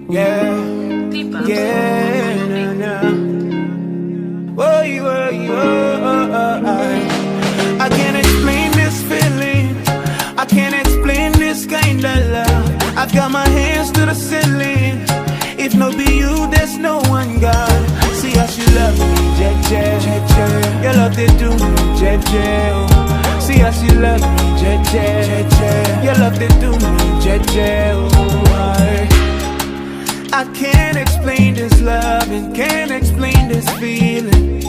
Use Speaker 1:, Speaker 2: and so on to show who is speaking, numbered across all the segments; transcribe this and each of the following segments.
Speaker 1: Yeah, yeah, nah, nah. Whoa, I can't explain this feeling. I can't explain this kind of love. I've got my hands to the ceiling. If no be you, there's no one, God. See how she love me, Jeje. Your love they do me, Jeje. See how she love me, Jeje. Your love they do me, Jeje. I can't explain this love and can't explain this feeling.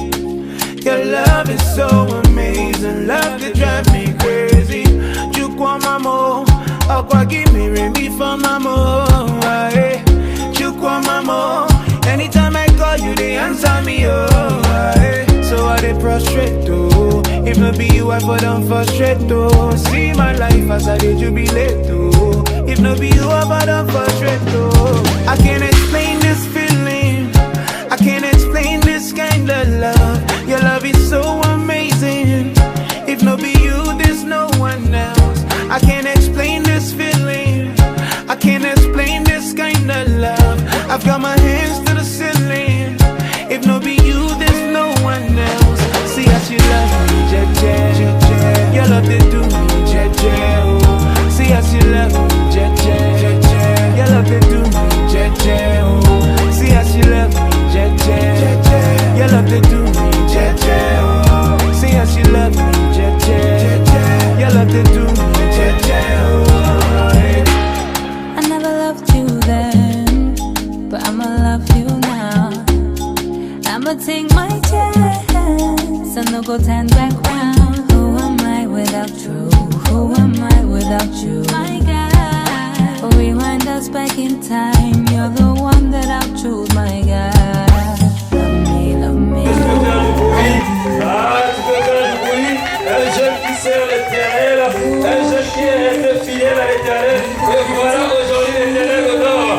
Speaker 1: Your love is so amazing, love that drive me crazy. You want my more, I'll give me me for my more. You want my more, anytime I call you, they answer me. So I they prostrate too. If not be you, I fall down frustrate too. See my life as I did jubilate too. If not be you, I fall down frustrate too. I can't explain this feeling. I can't explain this kind of love. Your love is so amazing. If no be you, there's no one else. I can't explain this feeling. I can't explain this kind of love. I've got my hands to the ceiling. If no be you, there's no one else. See how she love me, Jeje. Your love they do me, Jeje. See how she love me, Jeje. Your love they do me, Jeje. See how she love me, Jeje. Your love they do me, Jeje. See how she love me, Jeje. Your love they do me, Jeje.
Speaker 2: I never loved you then, but I'ma love you now. I'ma take my chance and no go turn back round. Who am I without you? Who am I without you? My God, rewind us back in time. You're the one that I'll choose, my God. Love me, love me.
Speaker 3: Un jeune qui sert l'éternel, un jeune qui est fidèle à l'éternel. Et voilà aujourd'hui l'éternel honore.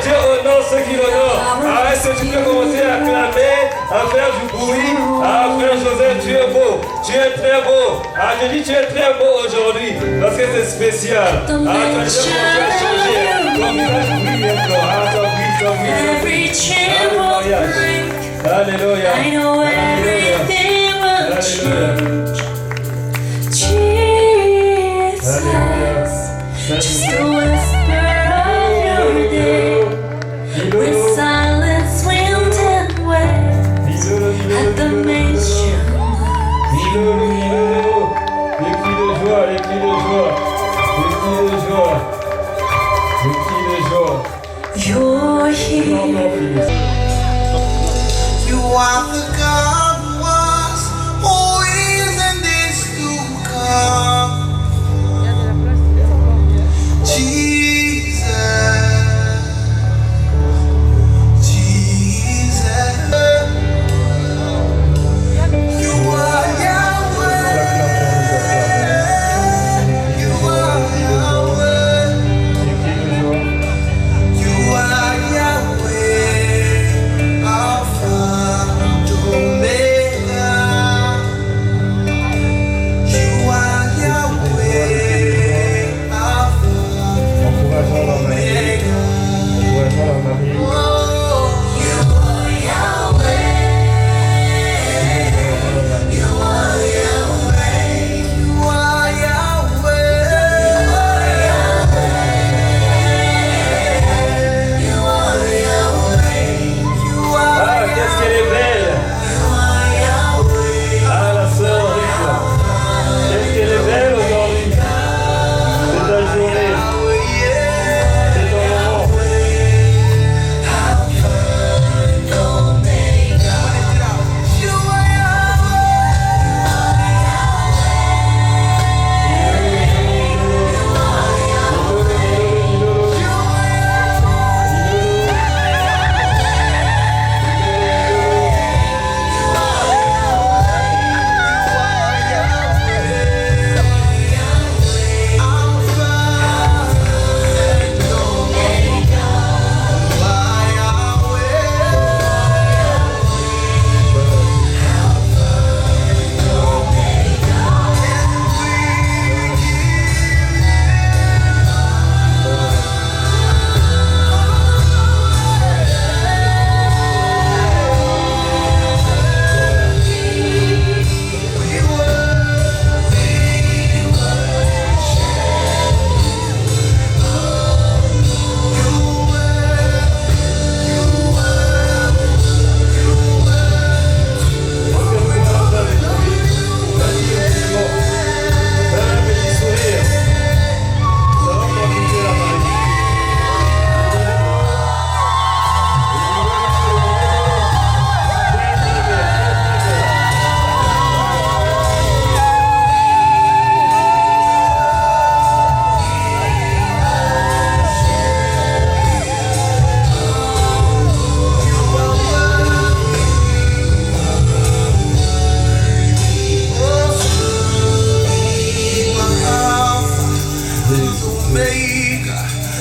Speaker 3: Dieu honore ceux qui l'honorent. Est-ce que tu peux commencer à clamer, à faire du bruit, frère Joseph, tu es beau, tu es très beau. Je dis tu es très beau aujourd'hui, parce que c'est spécial. Tu as déjà commencé à changer. Ton visage brille encore. Ton visage. Alléluia.
Speaker 2: I know everything will change. Jesus, just a whisper of your name. With silence, wind and wave at the mention of you.
Speaker 3: Les cris de joie, les cris de joie, les cris de joie, les cris de joie.
Speaker 2: You're here.
Speaker 4: You are the God who was, who is, and is to come. Jesus, Jesus, you are Yahweh, you are Yahweh, you are Yahweh, Alpha and Omega.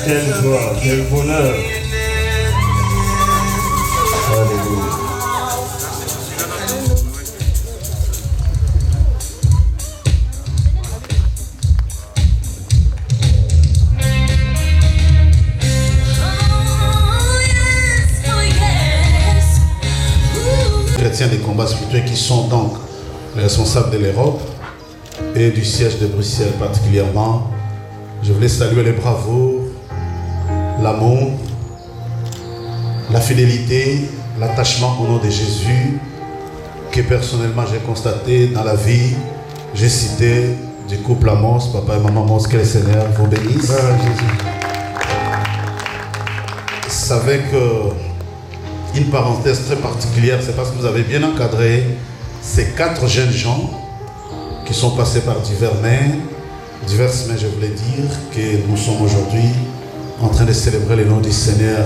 Speaker 3: Quelle joie, quel bonheur. Alléluia.
Speaker 5: Chrétiens des combats spirituels qui sont donc les responsables de l'Europe et du siège de Bruxelles particulièrement. Je voulais saluer les bravoures, l'amour, la fidélité, l'attachement au nom de Jésus que personnellement j'ai constaté dans la vie. J'ai cité du couple Amos, papa et maman Amos, que le Seigneur vous bénisse. Vous savez que une parenthèse très particulière, c'est parce que vous avez bien encadré ces 4 jeunes gens qui sont passés par diverses mains, je voulais dire que nous sommes aujourd'hui en train de célébrer le nom du Seigneur.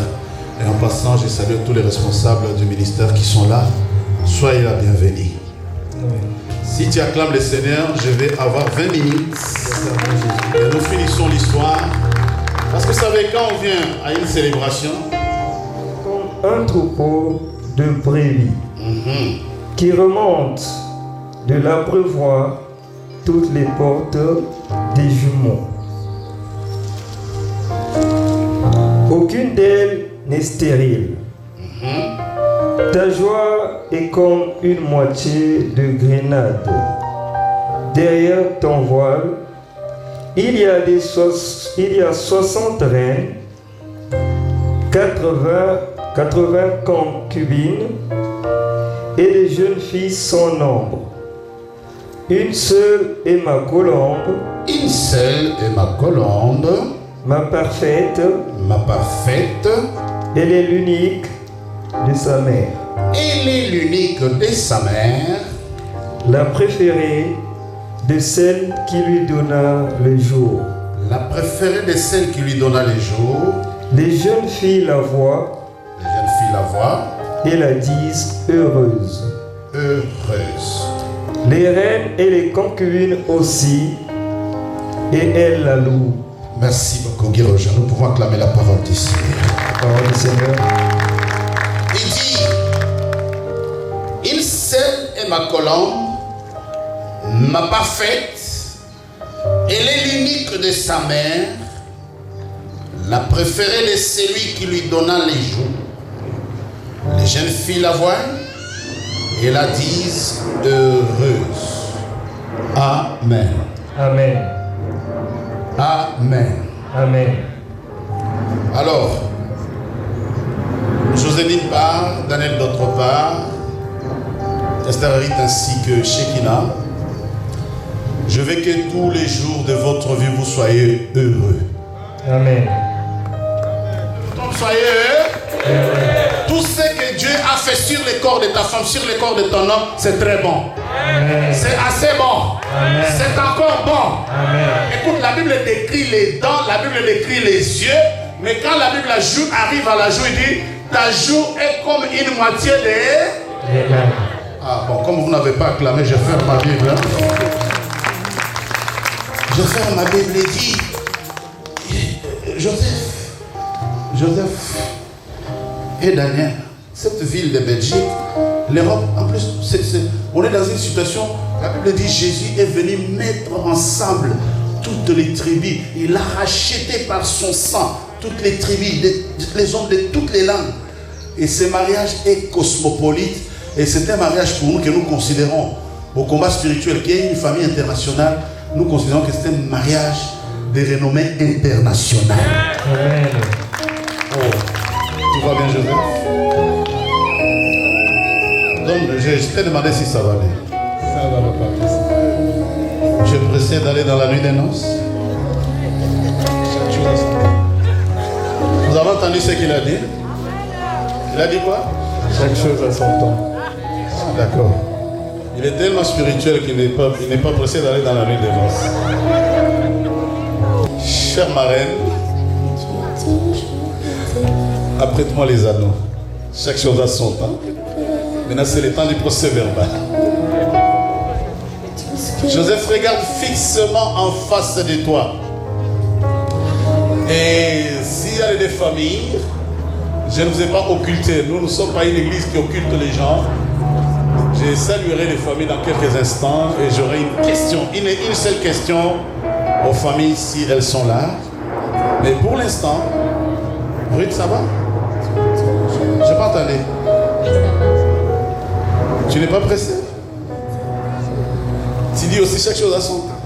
Speaker 5: Et en passant, je salue tous les responsables du ministère qui sont là. Soyez la bienvenue. Si tu acclames le Seigneur, je vais avoir 20 minutes et nous finissons l'histoire. Parce que vous savez, quand on vient à une célébration,
Speaker 3: Un troupeau de brebis qui remonte de l'abreuvoir toutes les portes des jumeaux. Aucune d'elles n'est stérile. Ta joie est comme une moitié de grenade. Derrière ton voile, il y a 60 reines, 80 concubines et des jeunes filles sans nombre. Une seule est ma colombe.
Speaker 5: Une seule est ma colombe.
Speaker 3: Ma parfaite.
Speaker 5: Ma parfaite.
Speaker 3: Elle est l'unique de sa mère.
Speaker 5: Elle est l'unique de sa mère.
Speaker 3: La préférée de celle qui lui donna le jour.
Speaker 5: La préférée de celle qui lui donna le jour.
Speaker 3: Les jeunes filles la voient.
Speaker 5: Les jeunes filles la voient.
Speaker 3: Et la disent heureuse.
Speaker 5: Heureuse.
Speaker 3: Les reines et les concubines aussi. Et elles la louent.
Speaker 5: Merci beaucoup, Guiroja. Nous pouvons acclamer la parole du Seigneur.
Speaker 3: La parole du Seigneur.
Speaker 5: Il dit, une seule est ma colombe, ma parfaite, elle est l'unique de sa mère, la préférée de celui qui lui donna les jours. Les jeunes filles la voient et la disent heureuse. Amen.
Speaker 3: Amen.
Speaker 5: Amen.
Speaker 3: Amen.
Speaker 5: Alors, José d'une part, Daniel d'autre part, Esther Harit ainsi que Shekinah, je veux que tous les jours de votre vie vous soyez heureux.
Speaker 3: Amen.
Speaker 5: Donc soyez heureux. Tout ce que Dieu a fait sur le corps de ta femme, sur le corps de ton homme, c'est très bon. C'est assez bon. C'est encore bon. Écoute, la Bible décrit les dents, la Bible décrit les yeux, mais quand la Bible arrive à la joue, il dit ta joue est comme une moitié de... Ah bon, comme vous n'avez pas acclamé, je ferme ma Bible. Hein? Je ferme ma Bible et dis Joseph et Daniel, cette ville de Belgique, l'Europe, en plus, on est dans une situation, la Bible dit Jésus est venu mettre ensemble toutes les tribus. Il a racheté par son sang toutes les tribus, les hommes de toutes les langues. Et ce mariage est cosmopolite. Et c'est un mariage pour nous que nous considérons au combat spirituel, qui est une famille internationale. Nous considérons que c'est un mariage de renommée internationale.
Speaker 3: Amen.
Speaker 5: Oh, tout va bien, Joseph? Donc, je t'ai demandé si ça va bien.
Speaker 3: Ça va, papa.
Speaker 5: Je pressé d'aller dans la nuit des noces. Vous avez entendu ce qu'il a dit? Il a dit quoi?
Speaker 3: Chaque chose a son temps.
Speaker 5: D'accord. Il est tellement spirituel qu'il n'est pas pressé d'aller dans la nuit des noces. Chère marraine, apprête-moi les anneaux. Chaque chose a son temps. Maintenant, c'est le temps du procès verbal. Joseph, regarde fixement en face de toi. Et des familles. Je ne vous ai pas occulté. Nous ne sommes pas une église qui occulte les gens. Je saluerai les familles dans quelques instants et j'aurai une question, une seule question aux familles si elles sont là. Mais pour l'instant, Ruth, ça va? Je n'ai pas entendu. Tu n'es pas pressé? Tu dis aussi chaque chose à son temps.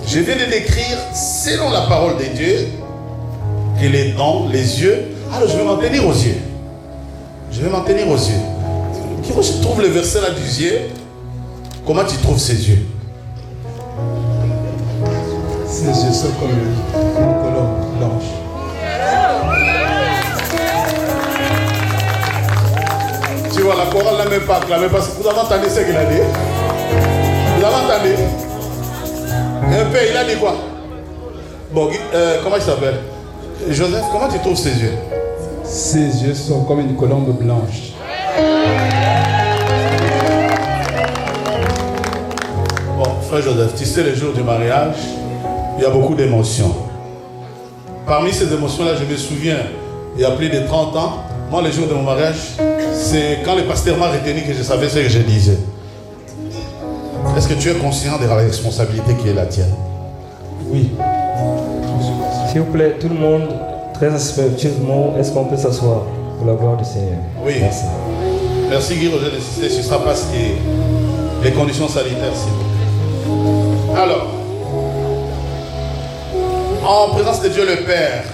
Speaker 5: Je viens de décrire, selon la parole de Dieu, et les dents, les yeux. Alors je vais m'en tenir aux yeux. Je vais m'en tenir aux yeux. Quand je trouve le verset là des yeux, comment tu trouves ses yeux?
Speaker 6: Ses yeux sont comme une colombe blanche.
Speaker 5: Tu vois, la chorale n'a même pas acclamé parce que vous avez entendu ce qu'il a dit. Vous avez entendu? Un peu, il a dit quoi? Bon, comment il s'appelle? Joseph, comment tu trouves ses yeux?
Speaker 6: Ses yeux sont comme une colombe blanche.
Speaker 5: Bon, frère Joseph, tu sais, le jour du mariage, il y a beaucoup d'émotions. Parmi ces émotions-là, je me souviens, il y a plus de 30 ans, moi, le jour de mon mariage, c'est quand le pasteur m'a retenu que je savais ce que je disais. Est-ce que tu es conscient de la responsabilité qui est la tienne?
Speaker 6: Oui.
Speaker 3: S'il vous plaît, tout le monde, très respectueusement, est-ce qu'on peut s'asseoir pour la gloire du Seigneur?
Speaker 5: Oui.
Speaker 3: Merci.
Speaker 5: Merci Guy Roger d'insister sur ça parce que les conditions sanitaires, s'il vous plaît. Alors, en présence de Dieu le Père,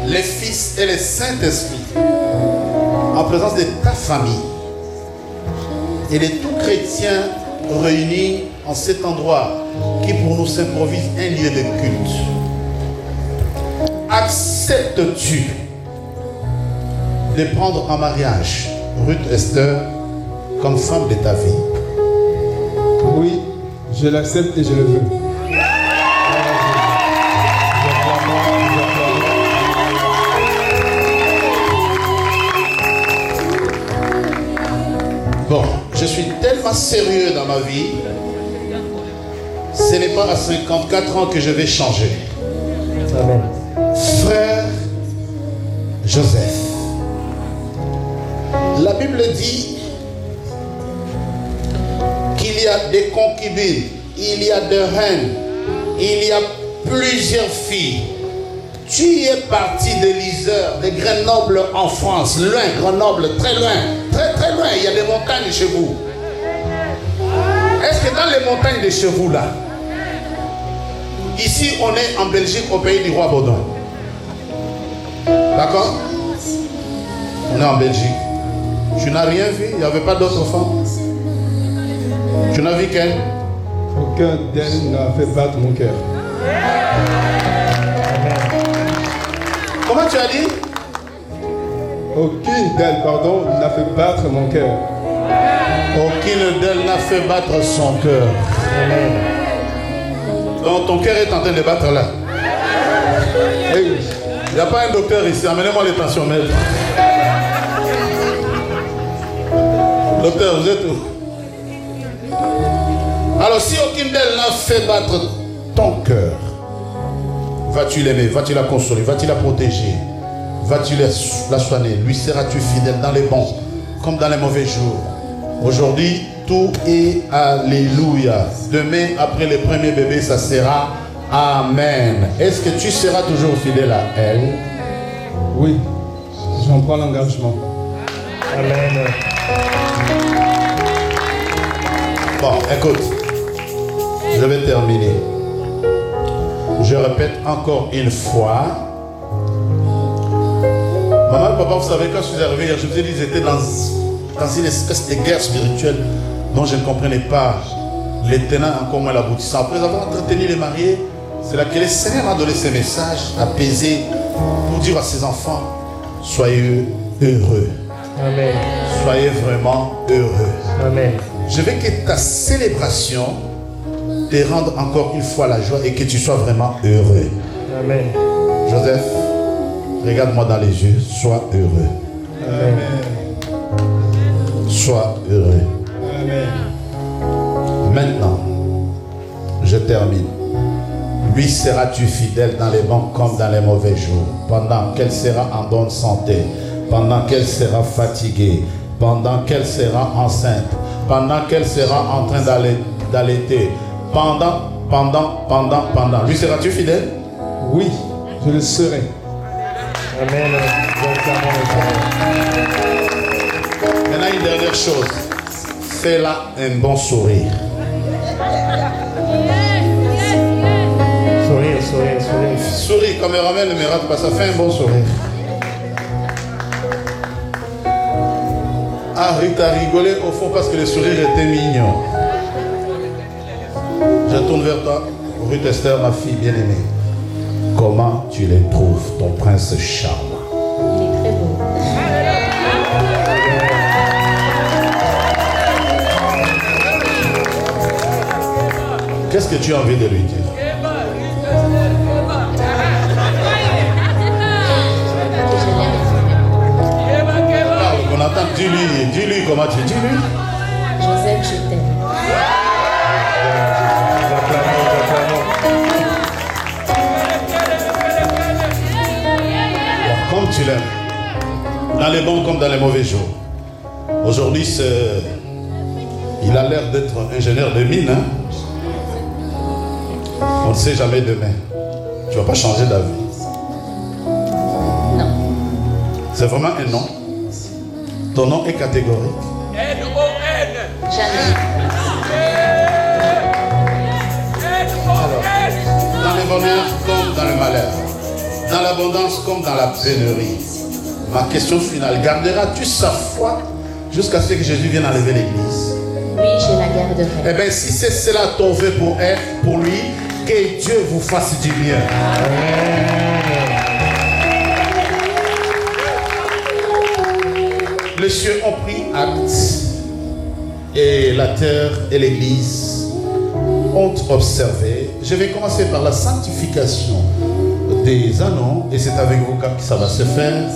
Speaker 5: les Fils et le Saint-Esprit, en présence de ta famille et de tout chrétien réunis en cet endroit qui pour nous s'improvise un lieu de culte, acceptes-tu de prendre en mariage Ruth Esther comme femme de ta vie?
Speaker 6: Oui, je l'accepte et je le veux.
Speaker 5: Bon, je suis tellement sérieux dans ma vie, ce n'est pas à 54 ans que je vais changer.
Speaker 3: Amen.
Speaker 5: Frère Joseph, la Bible dit qu'il y a des concubines, il y a des reines, il y a plusieurs filles. Tu es parti de l'Isère, de Grenoble en France, loin, Grenoble, très loin, très loin, il y a des montagnes chez vous. Est-ce que dans les montagnes de chez vous là, ici on est en Belgique au pays du roi Baudouin. D'accord? On est en Belgique. Tu n'as rien vu? Il n'y avait pas d'autres femmes? Tu n'as vu qu'elle?
Speaker 6: Aucun d'elles n'a fait battre mon cœur.
Speaker 5: Comment tu as dit?
Speaker 6: Aucune d'elles, pardon, n'a fait battre mon cœur.
Speaker 5: Aucune d'elles n'a fait battre son cœur. Donc ton cœur est en train de battre là.
Speaker 6: Et oui.
Speaker 5: Il n'y a pas un docteur ici. Amenez-moi les tensiomètres. Docteur, vous êtes où? Alors si aucune d'elles n'a fait battre ton cœur, vas-tu l'aimer? Vas-tu la consoler? Vas-tu la protéger? Vas-tu la soigner? Lui seras-tu fidèle dans les bons comme dans les mauvais jours? Aujourd'hui, tout est alléluia. Demain, après le premier bébé, ça sera amen. Est-ce que tu seras toujours fidèle à elle?
Speaker 6: Oui, j'en prends l'engagement.
Speaker 3: Amen.
Speaker 5: Bon, écoute, je vais terminer. Je répète encore une fois. Maman et papa, vous savez, quand je suis arrivé hier, je vous ai dit qu'ils étaient dans une espèce de guerre spirituelle dont je ne comprenais pas les tenants, encore moins l'aboutissant. Après avoir entretenu les mariés, c'est là que le Seigneur m'a donné ce message apaisé pour dire à ses enfants, soyez heureux.
Speaker 3: Amen.
Speaker 5: Soyez vraiment heureux.
Speaker 3: Amen.
Speaker 5: Je veux que ta célébration te rende encore une fois la joie et que tu sois vraiment heureux.
Speaker 3: Amen.
Speaker 5: Joseph, regarde-moi dans les yeux, sois heureux.
Speaker 3: Amen.
Speaker 5: Sois heureux.
Speaker 6: Amen.
Speaker 5: Maintenant, je termine. Lui seras-tu fidèle dans les bons comme dans les mauvais jours, pendant qu'elle sera en bonne santé, pendant qu'elle sera fatiguée, pendant qu'elle sera enceinte, pendant qu'elle sera en train d'allaiter, pendant. Lui seras-tu fidèle?
Speaker 6: Oui, je le serai. Amen.
Speaker 5: Maintenant, une dernière chose. Fais-la un bon sourire.
Speaker 6: Sourire.
Speaker 5: Souris, caméraman, ne me rate pas, ça fait un bon sourire. Ah, Ruth a rigolé au fond parce que le sourire était mignon. Je tourne vers toi, Ruth Esther, ma fille bien-aimée. Comment tu les trouves, ton prince charmant?
Speaker 7: Il est très beau.
Speaker 5: Qu'est-ce que tu as envie de lui dire? On entend, dis-lui comment tu dis, lui.
Speaker 7: Joseph, je t'aime.
Speaker 5: Alors, comme tu l'aimes, dans les bons comme dans les mauvais jours. Aujourd'hui, il a l'air d'être ingénieur de mine. Hein? On ne sait jamais demain. Tu ne vas pas changer d'avis.
Speaker 7: Non.
Speaker 5: C'est vraiment un nom. Ton nom est catégorique.
Speaker 7: Jamais.
Speaker 5: Dans le bonheur comme dans le malheur. Dans l'abondance comme dans la pénurie. Ma question finale, garderas-tu sa foi jusqu'à ce que Jésus vienne enlever l'église?
Speaker 7: Oui, je la garderai.
Speaker 5: Eh bien, si c'est cela ton vœu pour elle, pour lui, que Dieu vous fasse du bien. Les cieux ont pris acte et la terre et l'église ont observé. Je vais commencer par la sanctification des anneaux et c'est avec vous que ça va se faire.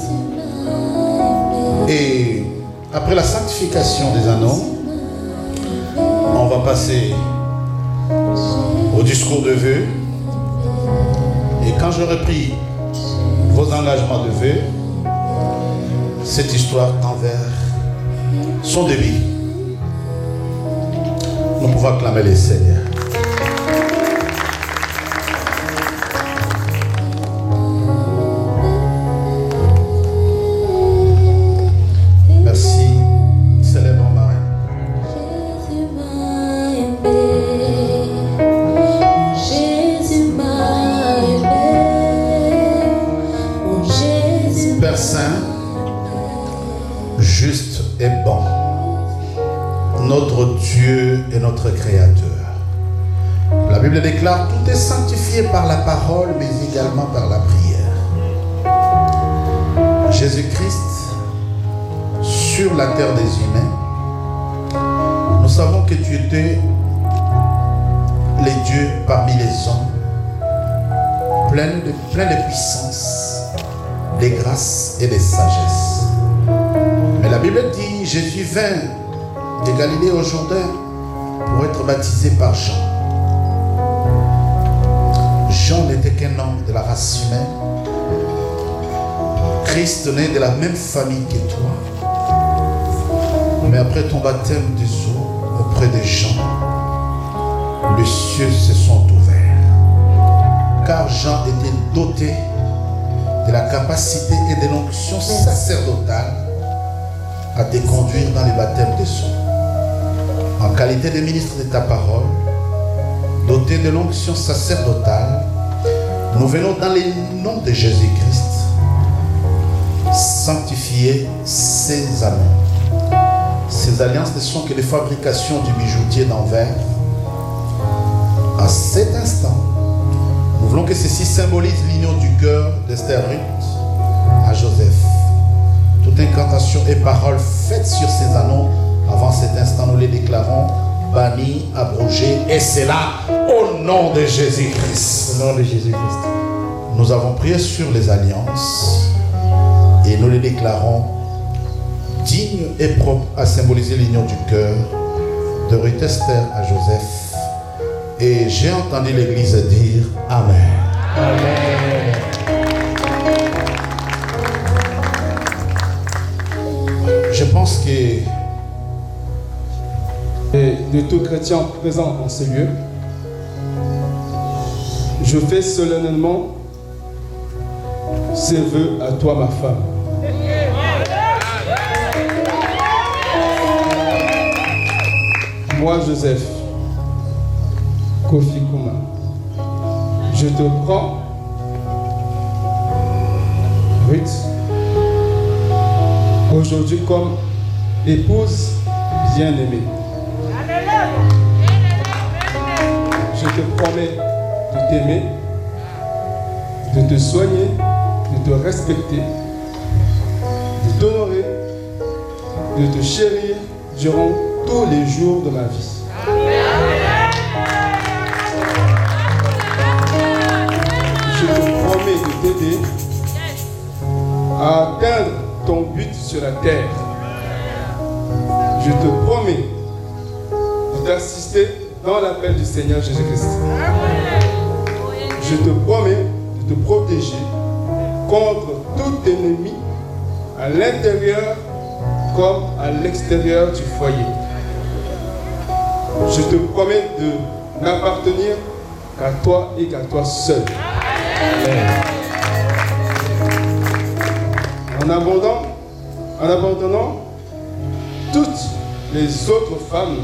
Speaker 5: Et après la sanctification des anneaux, on va passer au discours de vœux. Et quand j'aurai pris vos engagements de vœux, cette histoire envers son début, nous pouvons acclamer les Seigneurs. Merci, célèbre marraine. Père Saint, juste et bon, notre Dieu et notre Créateur. La Bible déclare, tout est sanctifié par la parole, mais également par la prière. Jésus-Christ, sur la terre des humains, nous savons que tu étais les dieux parmi les hommes, plein de puissance, de grâce et de sagesse. Mais la Bible dit, Jésus vint de Galilée au Jourdain pour être baptisé par Jean. Jean n'était qu'un homme de la race humaine. Christ né de la même famille que toi. Mais après ton baptême des eaux auprès de Jean, les cieux se sont ouverts. Car Jean était doté de la capacité et de l'onction sacerdotale à te conduire dans les baptêmes des eaux. En qualité de ministre de ta parole, doté de l'onction sacerdotale, nous venons dans le nom de Jésus-Christ sanctifier ces anneaux. Ces alliances ne sont que les fabrications du bijoutier d'Anvers. À cet instant, nous voulons que ceci symbolise l'union du cœur d'Esther Ruth à Joseph. Toute incantation et parole faite sur ces anneaux, avant cet instant, nous les déclarons bannis, abrogés, et c'est là au nom de Jésus-Christ.
Speaker 6: Au nom de Jésus-Christ.
Speaker 5: Nous avons prié sur les alliances et nous les déclarons dignes et propres à symboliser l'union du cœur de Ruth Esther à Joseph Et j'ai entendu l'église dire Amen.
Speaker 6: Amen.
Speaker 5: Je pense que
Speaker 6: Et de tout chrétien présent en ces lieux, je fais solennellement ces vœux à toi, ma femme. Moi, Joseph, Kofi Kuma, je te prends, Ruth, aujourd'hui comme épouse bien-aimée. Je te promets de t'aimer, de te soigner, de te respecter, de t'honorer, de te chérir durant tous les jours de ma vie. Je te promets de t'aider à atteindre ton but sur la terre. Je te promets de t'assister dans l'appel du Seigneur Jésus-Christ. Je te promets de te protéger contre tout ennemi à l'intérieur comme à l'extérieur du foyer. Je te promets de n'appartenir qu'à toi et qu'à toi seul. Amen. En abandonnant toutes les autres femmes,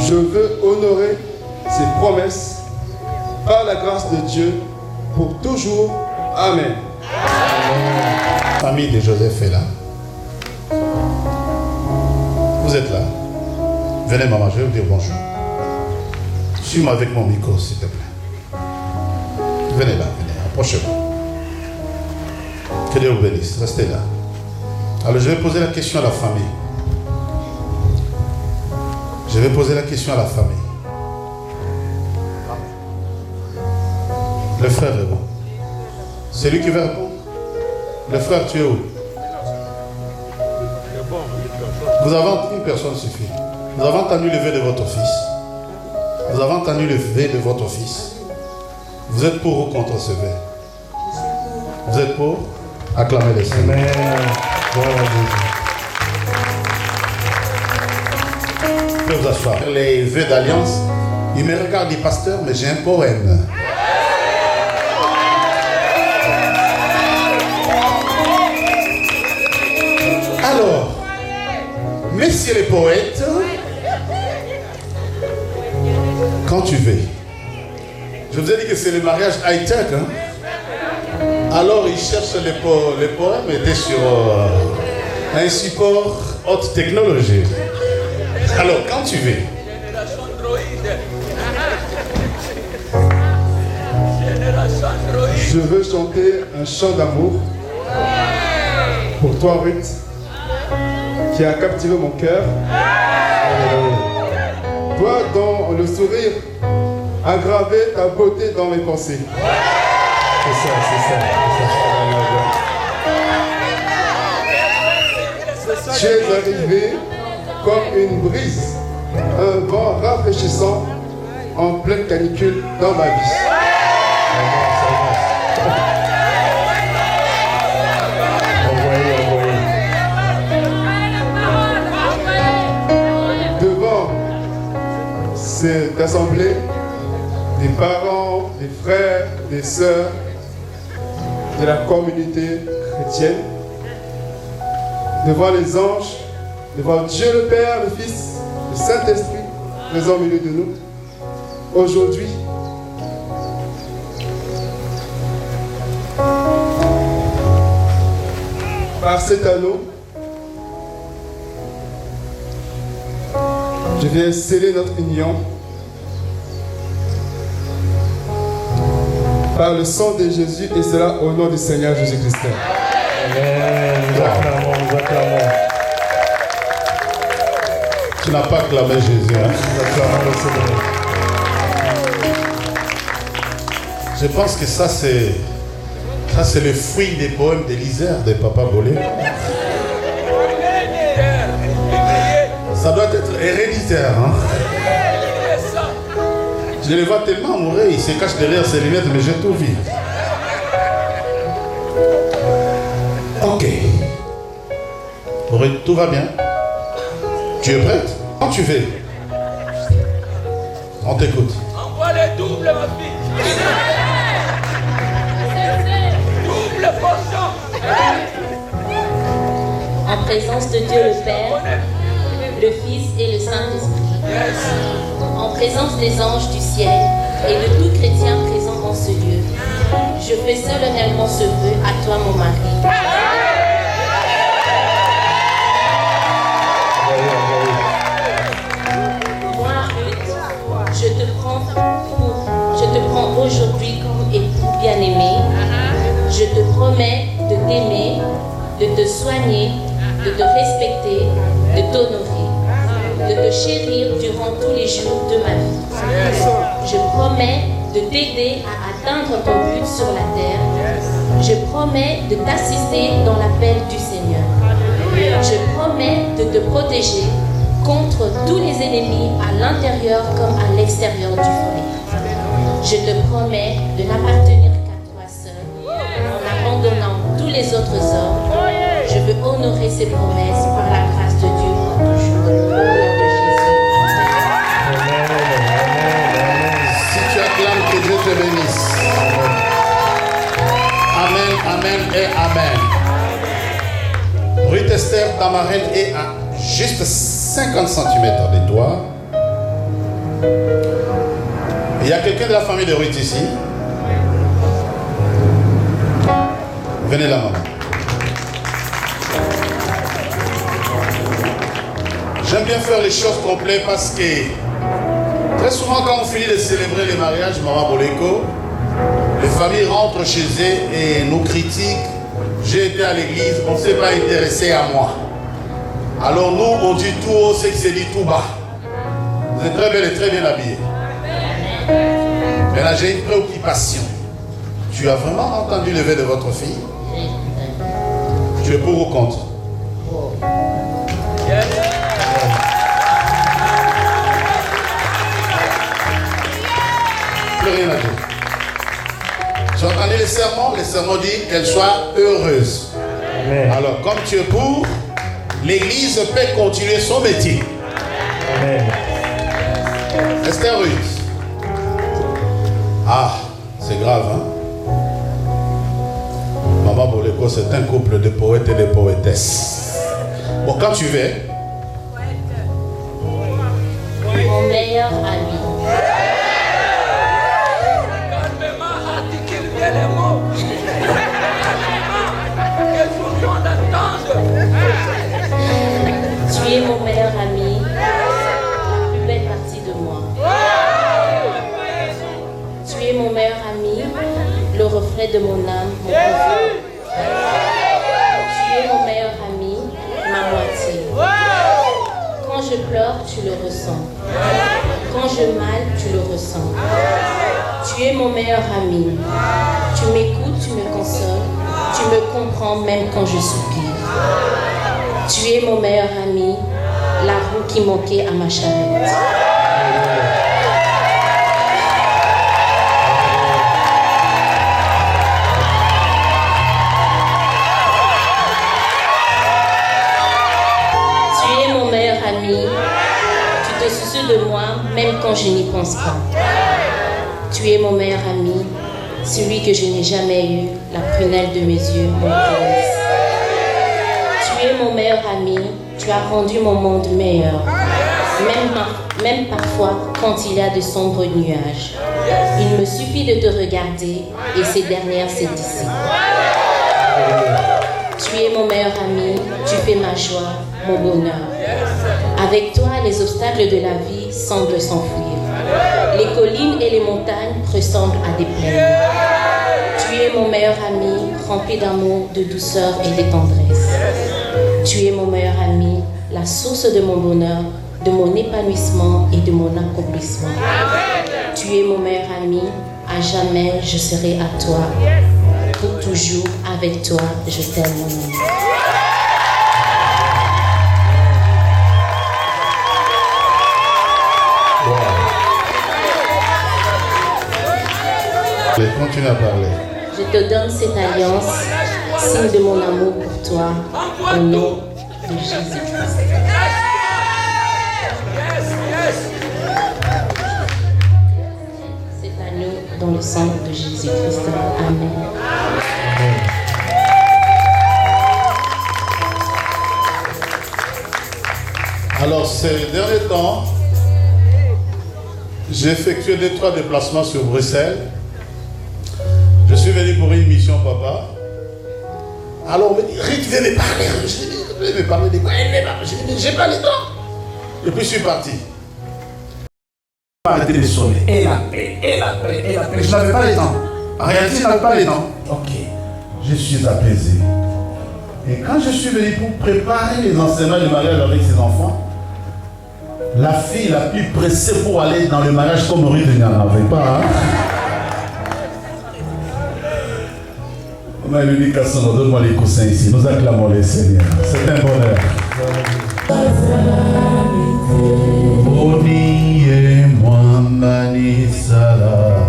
Speaker 6: je veux honorer ces promesses par la grâce de Dieu pour toujours. Amen.
Speaker 5: la famille de Joseph est là. Vous êtes là. Venez maman, je vais vous dire bonjour. Suis-moi avec mon micro s'il te plaît. Venez là, venez, approchez-vous. Que Dieu vous bénisse, restez là. Alors je vais poser la question à la famille. Je vais poser la question à la famille. Le frère est bon. C'est lui qui va répondre. Le frère, tu es où? Vous avez entendu, une personne suffit. Vous avez entendu le vœu de votre fils. Vous avez entendu le vœu de votre fils. Vous êtes pour ou contre ce vœu? Vous êtes pour? Acclamez le Seigneur.
Speaker 6: Amen.
Speaker 5: Vous pouvez vous asseoir. Les vœux d'alliance, il me regarde, dit pasteur, mais j'ai un poème. Alors, messieurs les poètes, quand tu veux, je vous ai dit que c'est le mariage high-tech. Hein? Alors, ils cherchent les poèmes étaient sur un support haute technologie. Alors, quand tu veux,
Speaker 6: Je veux chanter un chant d'amour pour toi, Ruth, qui a captivé mon cœur. Toi, dont le sourire a gravé ta beauté dans mes pensées. C'est ça. Tu es arrivé comme une brise, un vent rafraîchissant en pleine canicule dans ma vie. Devant cette assemblée, des parents, des frères, des sœurs de la communauté chrétienne, devant les anges, devant Dieu le Père, le Fils, le Saint-Esprit, présent au milieu de nous, aujourd'hui, par cet anneau, je viens sceller notre union par le sang de Jésus et cela au nom du Seigneur Jésus-Christ.
Speaker 5: Amen. Nous acclamons. Tu n'as pas acclamé Jésus. Hein?
Speaker 6: Nous acclamons le Seigneur.
Speaker 5: Je pense que ça c'est le fruit des poèmes d'Élisère de Papa Bolé. Ça doit être héréditaire. Hein? Je les vois tellement amoureux, ils se cachent derrière ses lunettes, mais j'ai tout vu. Ok. Tout va bien? Tu es prête? Quand tu veux. On t'écoute.
Speaker 3: Envoie les doubles, ma fille. Double portion.
Speaker 7: En présence de Dieu le Père, le Fils et le Saint-Esprit. En présence des anges du ciel et de tout chrétien présent dans ce lieu, je fais solennellement ce vœu à toi, mon mari. Moi, Ruth, je te prends aujourd'hui comme époux bien-aimé. Je te promets de t'aimer, de te soigner, de te respecter, de t'honorer, de te chérir durant tous les jours de ma vie. Je promets de t'aider à atteindre ton but sur la terre. Je promets de t'assister dans l'appel du Seigneur. Je promets de te protéger contre tous les ennemis à l'intérieur comme à l'extérieur du foyer. Je te promets de n'appartenir qu'à toi seul, en abandonnant tous les autres hommes. Je veux honorer ces promesses par la grâce de Dieu pour toujours. Au nom de Jésus.
Speaker 5: Si tu acclames, que Dieu te bénisse. Amen, amen et amen. Ruth Esther Damarène est à juste 50 cm de toi. Il y a quelqu'un de la famille de Ruth ici? Venez là, maman. J'aime bien faire les choses complètes parce que très souvent quand on finit de célébrer les mariages, Maman Boleko, les familles rentrent chez eux et nous critiquent. J'ai été à l'église, on ne s'est pas intéressé à moi. Alors nous, on dit tout haut, c'est que c'est dit tout bas. Vous êtes très belle et très bien habillée. Mais là, j'ai une préoccupation. Tu as vraiment entendu le vœu de votre fille? Tu es pour ou contre? Plus rien à dire. J'ai entendu les sermons dit qu'elle soit heureuse. Amen. Alors, comme tu es pour, l'église peut continuer son métier. Amen. Esther Ruth. Ah, c'est grave, hein? Maman Boleko, c'est un couple de poètes et de poétesses. Bon, quand tu veux.
Speaker 7: Mon meilleur ami. Tu es mon meilleur ami, la plus belle partie de moi. Tu es mon meilleur ami, le reflet de mon âme, mon confort. Tu es mon meilleur ami, ma moitié. Quand je pleure, tu le ressens. Quand je mal, tu le ressens. Tu es mon meilleur ami. Tu m'écoutes, tu me consoles. Tu me comprends même quand je soupire. Tu es mon meilleur ami, la roue qui manquait à ma charrette. Tu es mon meilleur ami, tu te soucies de moi même quand je n'y pense pas. Tu es mon meilleur ami, celui que je n'ai jamais eu, la prunelle de mes yeux, mon caresse. Tu es mon meilleur ami, tu as rendu mon monde meilleur, même parfois quand il y a de sombres nuages. Il me suffit de te regarder et ces dernières se dissipent. Tu es mon meilleur ami, tu fais ma joie, mon bonheur. Avec toi, les obstacles de la vie semblent s'enfuir. Les collines et les montagnes ressemblent à des plaines. Tu es mon meilleur ami, rempli d'amour, de douceur et de tendresse. Tu es mon meilleur ami, la source de mon bonheur, de mon épanouissement et de mon accomplissement. Tu es mon meilleur ami, à jamais je serai à toi. Pour toujours avec toi, je t'aime mon ami.
Speaker 5: Continue à parler.
Speaker 7: Je te donne cette alliance, signe de mon amour pour toi, au nom de Jésus-Christ. C'est à nous dans le sang de Jésus-Christ. Amen.
Speaker 5: Alors, ces derniers temps, j'ai effectué 2-3 déplacements sur Bruxelles. Je suis venu pour une mission, papa. Alors, on me dit, Rick, viens me parler. Je vais me parler de quoi? J'ai pas le temps. Et puis, je suis parti. Arrêtez de sonner. Et la paix. Je n'avais pas le temps. En réalité, je n'avais pas le temps. Ok. Je suis apaisé. Et quand je suis venu pour préparer les enseignements du mariage avec ses enfants, la fille la plus pressée pour aller dans le mariage comme Maurice n'y en avait pas. Hein? On m'a dit Kassono, donne-moi les coussins ici. Nous acclamons les Seigneurs. C'est un bonheur. Boni et Mwambani Salama.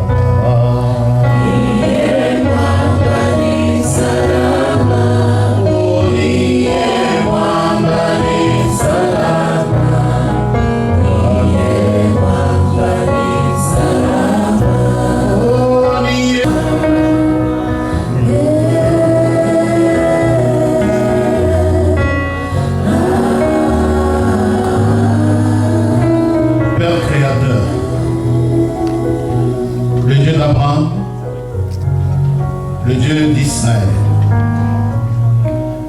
Speaker 5: Le Dieu d'Israël,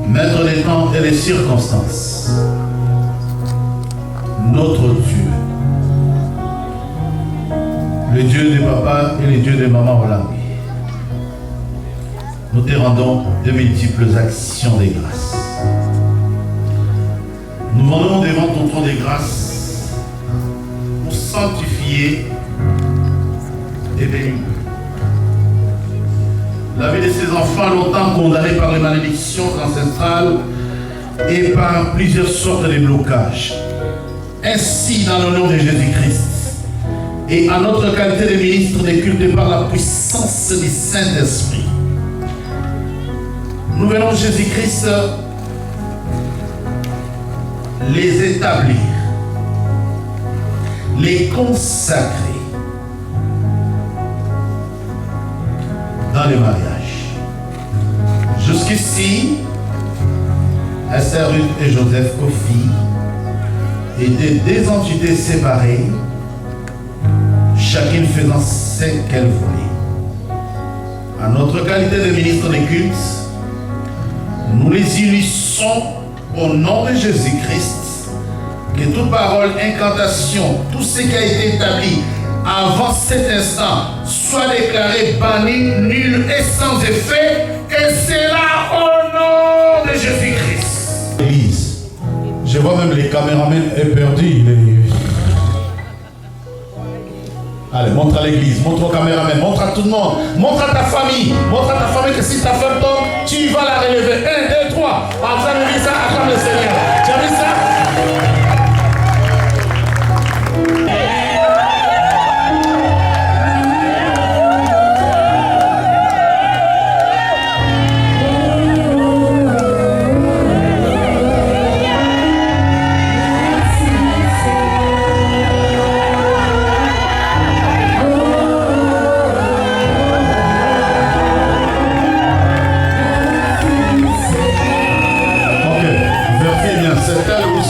Speaker 5: maître des temps et des circonstances, notre Dieu, le Dieu des papas et le Dieu des mamans Olambi, nous te rendons de multiples actions de grâce. Nous venons devant ton trône de grâce pour sanctifier et bénir la vie de ces enfants longtemps condamnés par les malédictions ancestrales et par plusieurs sortes de blocages. Ainsi, dans le nom de Jésus-Christ et en notre qualité de ministre des cultes par la puissance du Saint-Esprit, nous venons Jésus-Christ les établir, les consacrer dans le mariage. Jusqu'ici, Esther, Ruth et Joseph Kofi étaient deux entités séparées, chacune faisant ce qu'elle voulait. À notre qualité de ministre des cultes, nous les unissons au nom de Jésus-Christ, que toute parole, incantation, tout ce qui a été établi avant cet instant soit déclaré banni, nul et sans effet, et c'est là au nom de Jésus-Christ. Église, je vois même les caméramans éperdus. Allez, montre à l'église, montre aux caméramans, montre à tout le monde, montre à ta famille que si ta femme tombe, tu vas la relever. 1, 2, 3. En train de dire ça, acclame le Seigneur. Tu as vu ça?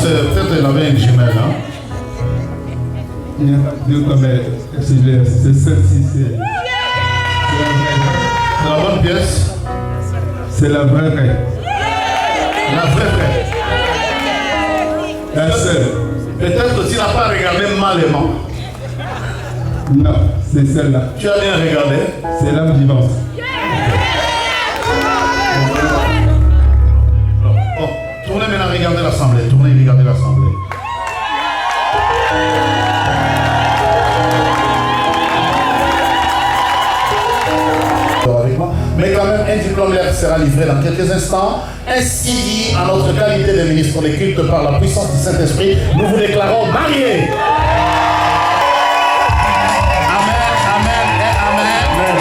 Speaker 5: Peut-être elle avait une jumelle, hein?
Speaker 6: Il n'y a pas de commère. C'est celle-ci. C'est
Speaker 5: la bonne pièce.
Speaker 6: C'est la vraie vraie.
Speaker 5: La vraie vraie.
Speaker 6: La seule.
Speaker 5: Peut-être que tu n'as pas regardé malement.
Speaker 6: Non, c'est celle-là.
Speaker 5: Tu as bien regardé.
Speaker 6: C'est l'âme vivante.
Speaker 5: Tournez maintenant, regardez l'assemblée. Tournez, regardez l'assemblée. Avec moi. Mais quand même, un diplôme sera livré dans quelques instants. Ainsi, en notre qualité de ministre des cultes par la puissance du Saint-Esprit, nous vous déclarons mariés. Amen, amen et amen.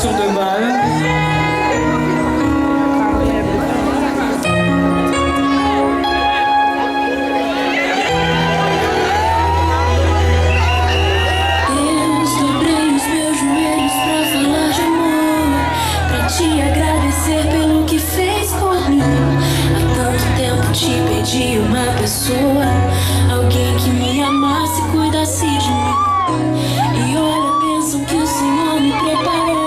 Speaker 3: tour de balle.
Speaker 2: Te agradecer pelo que fez por mim. Há tanto tempo te pedi uma pessoa, alguém que me amasse e cuidasse de mim. E olha, pensam que o Senhor me preparou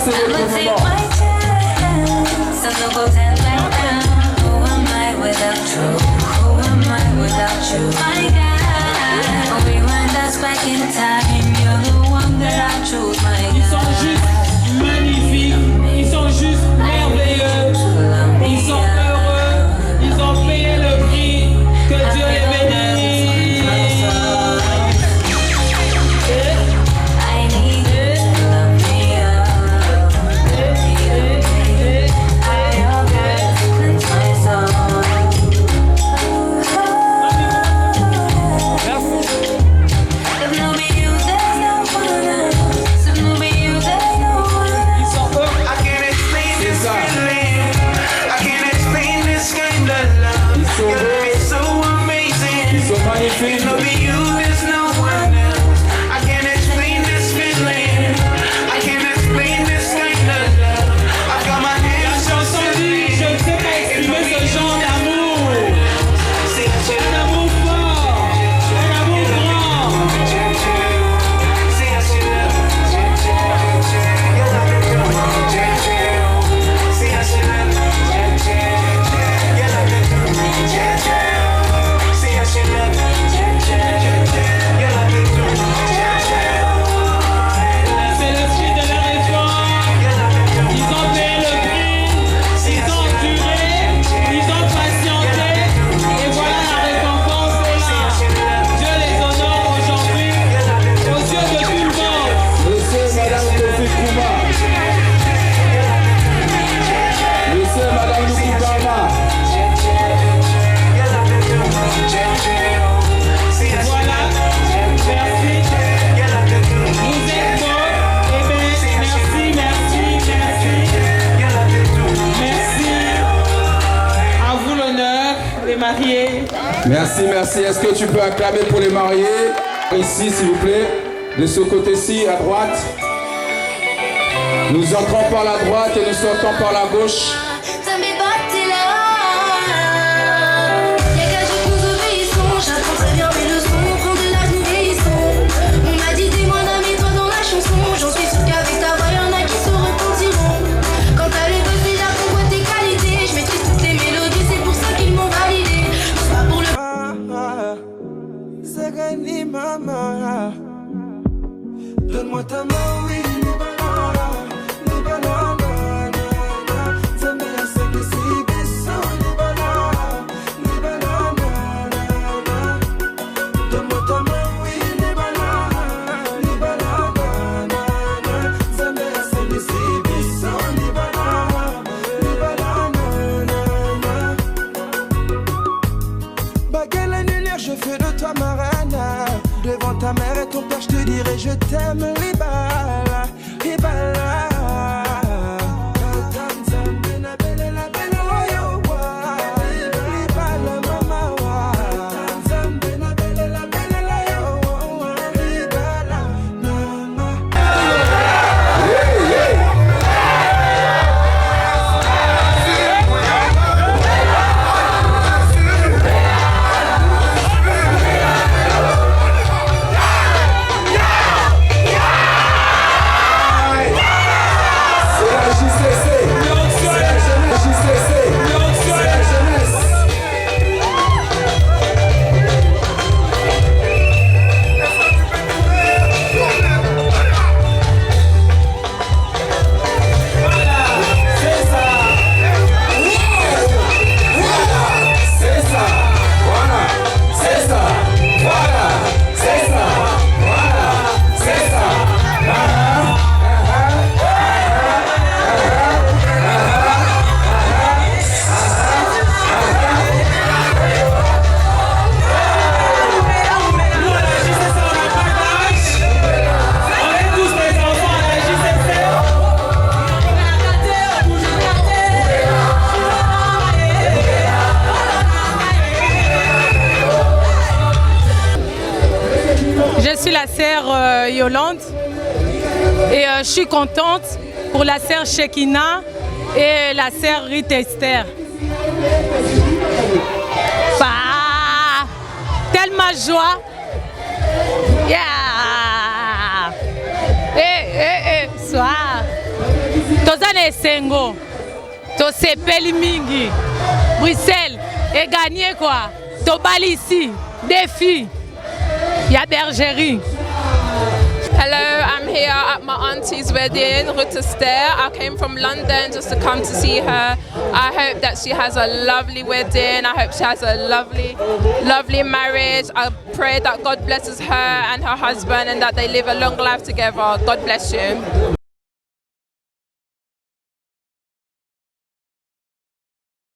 Speaker 6: c'est votre
Speaker 2: I'ma take
Speaker 6: moment.
Speaker 2: my chance and then go 10 back down. Who am I without you? Who am I without you? My God, rewind us back in time. You're the one that I choose, my God.
Speaker 8: Ils sont juste magnifiques, ils sont juste merveilleux, ils sont heureux, ils ont payé le prix. Que Dieu les bénisse.
Speaker 2: I need you to love me up. Your breath cleanse my soul. If no be you, there's no one else. If no be you, there's no one else.
Speaker 8: Ils sont heureux.
Speaker 1: I can't explain this feeling. I can't explain this kind of love. Your love is so amazing.
Speaker 6: Ils sont magnifiques.
Speaker 1: If no be you, there's no one else. I can't explain this feeling. I can't explain this kind of love. I've got my
Speaker 8: La
Speaker 1: hands so
Speaker 8: chanson dit, je ne sais pas exprimer ce genre d'amour. Un amour fort, un amour grand. C'est le fruit de leur effort. Ils ont payé le prix, ils ont enduré, ils ont patienté. Et voilà la récompense est là. Dieu les honore aujourd'hui aux yeux de tout le monde.
Speaker 6: Monsieur et Madame Kofi Kouma. Monsieur et Madame Lukubama.
Speaker 8: Voilà, merci. Vous êtes beaux. Eh bien, merci. À vous l'honneur, les mariés.
Speaker 6: Merci, merci. Est-ce que tu peux acclamer pour les mariés? Ici, s'il vous plaît. De ce côté-ci, à droite. Nous entrons par la droite et nous sortons par la gauche.
Speaker 2: T'as mes bottes là. Y'a qu'à jour que nous obéissons. J'apprends très bien mes leçons. Prends de l'âge, nous vieillissons. On m'a dit dis-moi mets-toi dans la chanson. J'en suis sûre qu'avec ta voix y'en a qui se repentiront. Quand t'as les buzz déjà qu'on voit tes qualités. Je maîtrise toutes les mélodies, c'est pour ça qu'ils m'ont validé. C'est pas pour le
Speaker 1: Sagani mama, donne-moi ta main, oui, Libana, Libana, na, na, na. Zambe asenge si beso, Libana, Libana, na, na, na. Donne-moi ta main, oui, Libana, Libana, na, na, na. Zambe asenge si beso, Libana, Libana, na, na, na. Baguette l'annulaire, je fais de toi ma reine. Devant ta mère et ton père, je te dirai je t'aime, Libala, Libala.
Speaker 9: la sœur Yolande et je suis contente pour la sœur Shekina et la sœur Rita Esther. Bah, tellement joie. Yeah. Soir. esengo tosepeli mingi Bruxelles et gagné quoi tobali ici défi ya bergerie.
Speaker 10: Hello, I'm here at my auntie's wedding, Ruth Esther. I came from London just to come to see her. I hope that she has a lovely wedding. I hope she has a lovely marriage. I pray that God blesses her and her husband and that they live a long life together. God bless you.